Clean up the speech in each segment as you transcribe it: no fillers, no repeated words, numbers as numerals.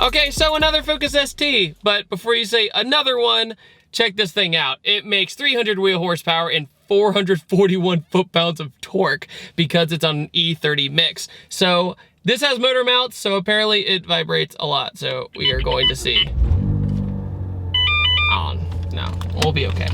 Okay, so another Focus ST, but before you say another one, check this thing out. It makes 300 wheel horsepower and 441 foot-pounds of torque because it's on an E30 mix. So this has motor mounts, so apparently it vibrates a lot. So we are going to see. On. No, we'll be okay.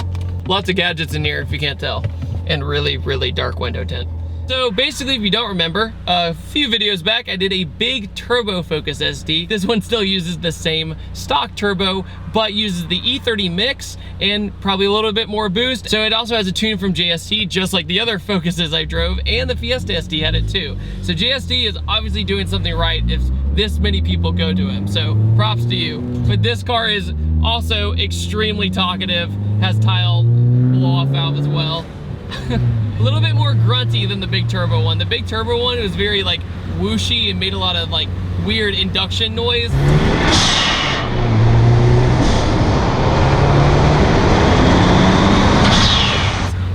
Lots of gadgets in here if you can't tell. And really, really dark window tint. So basically, if you don't remember, a few videos back, I did a big turbo Focus ST. This one still uses the same stock turbo, but uses the E30 mix and probably a little bit more boost. So it also has a tune from JST, just like the other Focuses I drove, and the Fiesta ST had it too. So JST is obviously doing something right if this many people go to him. So props to you. But this car is also extremely talkative, has tile blow-off valve as well. A little bit more grunty than the big turbo one. The big turbo one was very like whooshy and made a lot of like weird induction noise.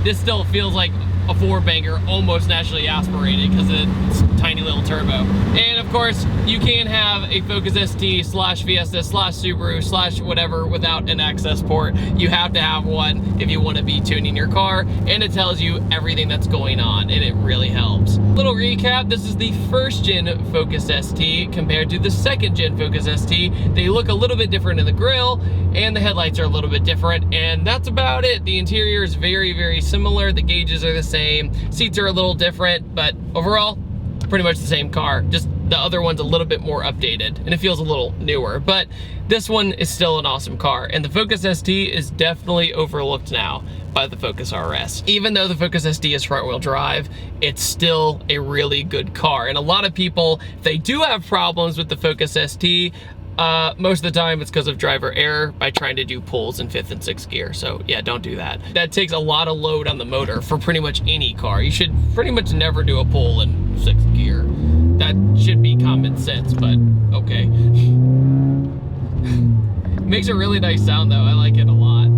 This still feels like a four-banger, almost naturally aspirated because of its tiny little turbo. And of course, you can't have a Focus ST slash Fiesta slash Subaru slash whatever without an access port. You have to have one if you want to be tuning your car, and it tells you everything that's going on, and it really helps. Little recap, this is the first gen Focus ST compared to the second gen Focus ST. They look a little bit different in the grille, and the headlights are a little bit different, and that's about it. The interior is very, very similar. The gauges are the same. Seats are a little different, but overall, pretty much the same car. Just the other one's a little bit more updated, and it feels a little newer, but this one is still an awesome car, and the Focus ST is definitely overlooked now by the Focus RS. Even though the Focus ST is front-wheel drive, it's still a really good car, and a lot of people, if they do have problems with the Focus ST, most of the time it's because of driver error by trying to do pulls in 5th and 6th gear. So yeah, don't do that. That takes a lot of load on the motor for pretty much any car. You should pretty much never do a pull in 6th gear. That should be common sense, but okay. Makes a really nice sound though. I like it a lot.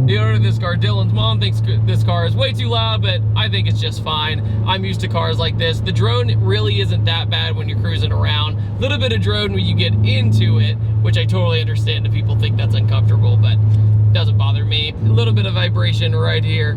The owner of this car, Dylan's mom, thinks this car is way too loud, but I think it's just fine. I'm used to cars like this. The drone really isn't that bad when you're cruising around. A little bit of drone when you get into it, which I totally understand if people think that's uncomfortable, but doesn't bother me. A little bit of vibration right here.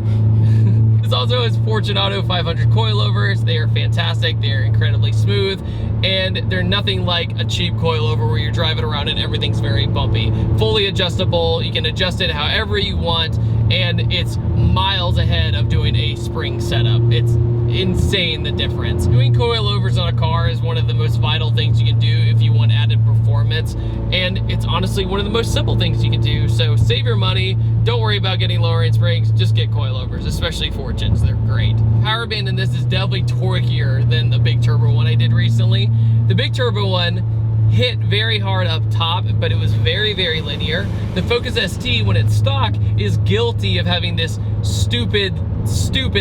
This also has Fortunato 500 coilovers. They are fantastic. They are incredibly smooth, and they're nothing like a cheap coilover where you're driving around and everything's very bumpy. Fully adjustable. You can adjust it however you want, and it's miles ahead of doing a spring setup. It's insane the difference. Doing coilovers on a car is one of the most vital things you can do if you want added performance, and it's honestly one of the most simple things you can do. So save your money. Don't worry about getting lowering springs. Just get coilovers, especially Fortunes. They're great. Power band in this is definitely torqueier than the big turbo one I did recently. The big turbo one hit very hard up top, but it was very, very linear. The Focus ST, when it's stock, is guilty of having this stupid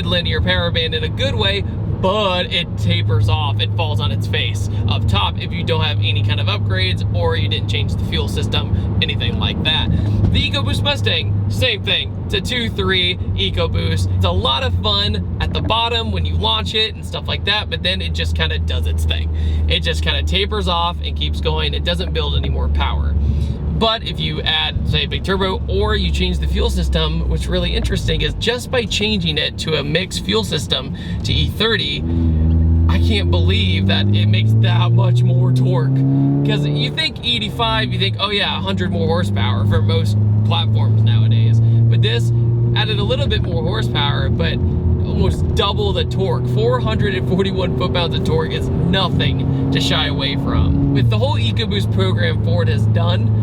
linear power band in a good way, but it tapers off. It falls on its face up top if you don't have any kind of upgrades or you didn't change the fuel system, anything like that. The EcoBoost Mustang, same thing. It's a 2.3 EcoBoost. It's a lot of fun at the bottom when you launch it and stuff like that, but then it just kind of does its thing. It just kind of tapers off and keeps going. It doesn't build any more power. But if you add, say, a big turbo, or you change the fuel system, what's really interesting is just by changing it to a mixed fuel system to E30, I can't believe that it makes that much more torque. Because you think E85, you think, oh yeah, 100 more horsepower for most platforms nowadays. But this added a little bit more horsepower, but almost double the torque. 441 foot-pounds of torque is nothing to shy away from. With the whole EcoBoost program Ford has done,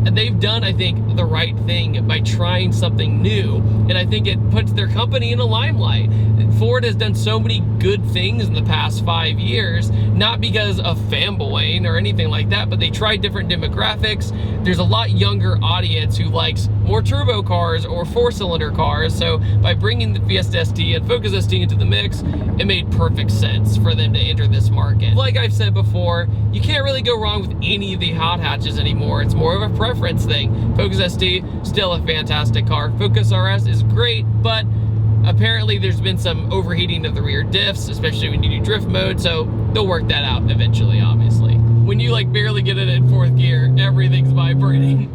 they've done, I think, the right thing by trying something new, and I think it puts their company in a limelight. Ford has done so many good things in the past 5 years, not because of fanboying or anything like that, but they tried different demographics. There's a lot younger audience who likes more turbo cars or four-cylinder cars, so by bringing the Fiesta ST and Focus ST into the mix, it made perfect sense for them to enter this market. Like I've said before, you can't really go wrong with any of the hot hatches anymore. It's more of a preference thing. Focus ST, still a fantastic car. Focus RS is great, but apparently there's been some overheating of the rear diffs, especially when you do drift mode, so they'll work that out eventually, obviously. when you like barely get it in 4th gear, everything's vibrating.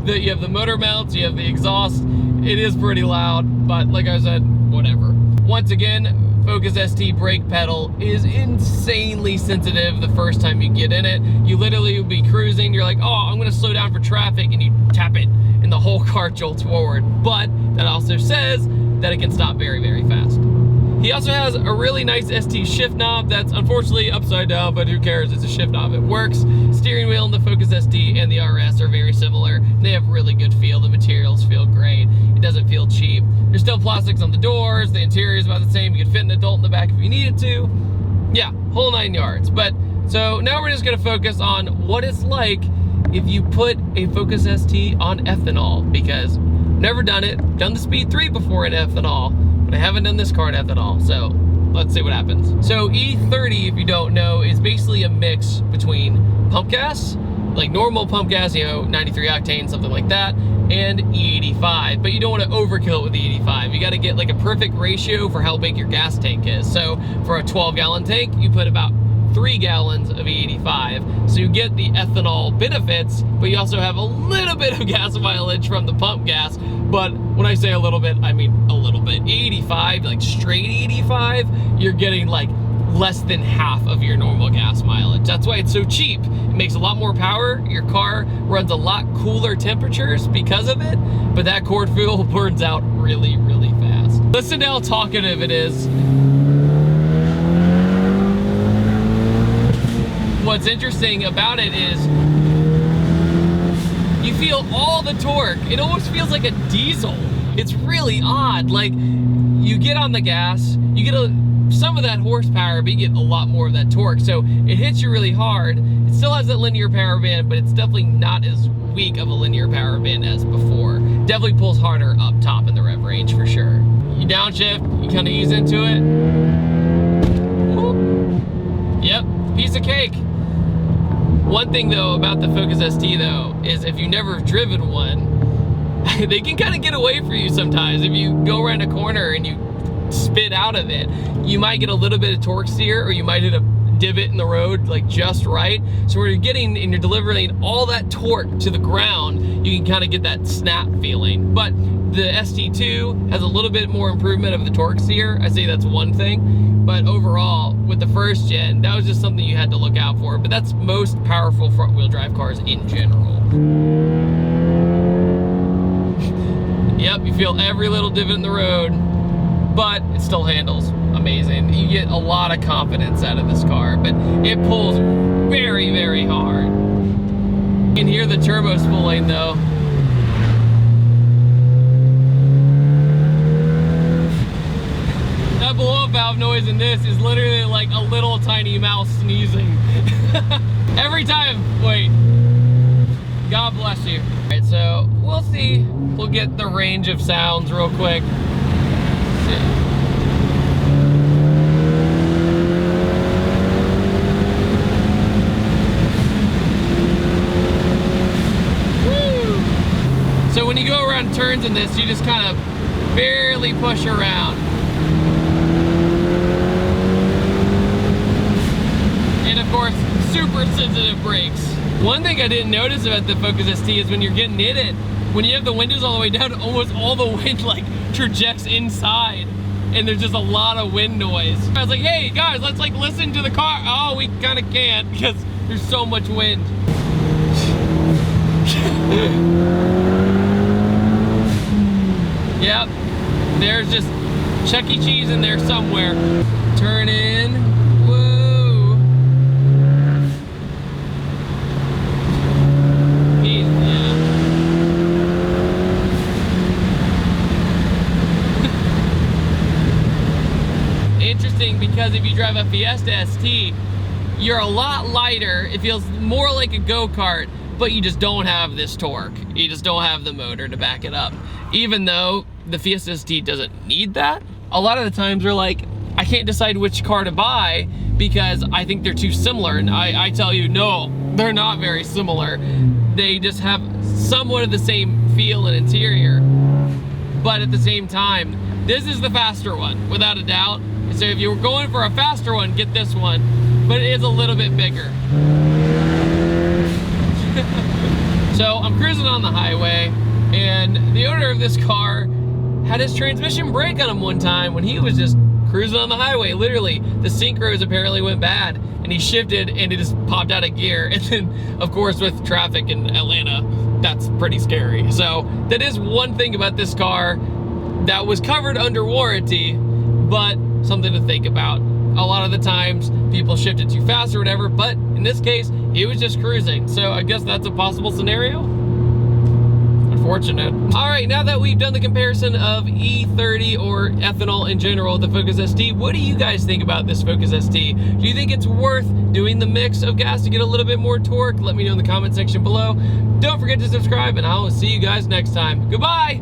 You have the motor mounts, you have the exhaust. It is pretty loud, but like I said, whatever. Once again, Focus ST brake pedal is insanely sensitive the first time you get in it. You literally will be cruising, you're like, oh, I'm gonna slow down for traffic, and you tap it, and the whole car jolts forward. But that also says that it can stop very, very fast. He also has a really nice ST shift knob that's unfortunately upside down, but who cares, it's a shift knob, it works. Steering wheel in the Focus ST and the RS are very similar. They have really good feel, the materials feel great, it doesn't feel cheap. There's still plastics on the doors, the interior is about the same, you can fit an adult in the back if you needed to. Yeah, whole 9 yards. But, so now we're just gonna focus on what it's like if you put a Focus ST on ethanol, because I've never done it, done the Speed 3 before in ethanol, but I haven't done this car in ethanol, so let's see what happens. So E30, if you don't know, is basically a mix between pump gas, like normal pump gas, you know, 93 octane, something like that, and E85. But you don't want to overkill it with the E85. You got to get like a perfect ratio for how big your gas tank is. So for a 12-gallon tank, you put about 3 gallons of E85. So you get the ethanol benefits, but you also have a little bit of gas mileage from the pump gas. But when I say a little bit, I mean a little bit. E85, like straight E85, you're getting like less than half of your normal gas mileage. That's why it's so cheap. It makes a lot more power. Your car runs a lot cooler temperatures because of it, but that cord fuel burns out really, really fast. Listen to how talkative it is. What's interesting about it is you feel all the torque. It almost feels like a diesel. It's really odd. Like, you get on the gas, you get some of that horsepower, but you get a lot more of that torque. So it hits you really hard. It still has that linear power band, but it's definitely not as weak of a linear power band as before. Definitely pulls harder up top in the rev range for sure. You downshift, you kind of ease into it. Whoop. Yep, piece of cake. One thing though about the Focus ST though is if you've never driven one, they can kind of get away from you sometimes. If you go around a corner and you spit out of it, you might get a little bit of torque steer, or you might hit a divot in the road like just right. So when you're getting and you're delivering all that torque to the ground, you can kind of get that snap feeling. But the ST2 has a little bit more improvement of the torque steer. I say that's one thing. But overall, with the first gen, that was just something you had to look out for. But that's most powerful front wheel drive cars in general. Yep, you feel every little divot in the road, but it still handles amazing. You get a lot of confidence out of this car, but it pulls very, very hard. You can hear the turbo spooling though. That blow-up valve noise in this is literally like a little tiny mouse sneezing. Every time, wait. God bless you. All right, so we'll see. We'll get the range of sounds real quick. Let's see. So when you go around turns in this, you just kind of barely push around. And of course, super sensitive brakes. One thing I didn't notice about the Focus ST is when you're getting in it, when you have the windows all the way down, almost all the wind like trajects inside, and there's just a lot of wind noise. I was like, hey guys, let's like listen to the car. Oh, we kind of can't because there's so much wind. Yep, there's just Chuck E. Cheese in there somewhere. Turn in, whoa. Yeah. Interesting, because if you drive a Fiesta ST, you're a lot lighter. It feels more like a go-kart, but you just don't have this torque. You just don't have the motor to back it up. Even though the Fiesta ST doesn't need that, a lot of the times we're like, I can't decide which car to buy because I think they're too similar. And I tell you, no, they're not very similar. They just have somewhat of the same feel and interior. But at the same time, this is the faster one, without a doubt. So if you were going for a faster one, get this one, but it is a little bit bigger. So I'm cruising on the highway, and the owner of this car had his transmission break on him one time when he was just cruising on the highway. Literally, the synchros apparently went bad, and he shifted and it just popped out of gear. And then, of course, with traffic in Atlanta, that's pretty scary. So that is one thing about this car that was covered under warranty, but something to think about. A lot of the times people shifted too fast or whatever, but in this case, he was just cruising. So I guess that's a possible scenario. Unfortunate. All right, now that we've done the comparison of E30 or ethanol in general, the Focus ST, what do you guys think about this Focus ST? Do you think it's worth doing the mix of gas to get a little bit more torque? Let me know in the comment section below. Don't forget to subscribe, and I will see you guys next time. Goodbye!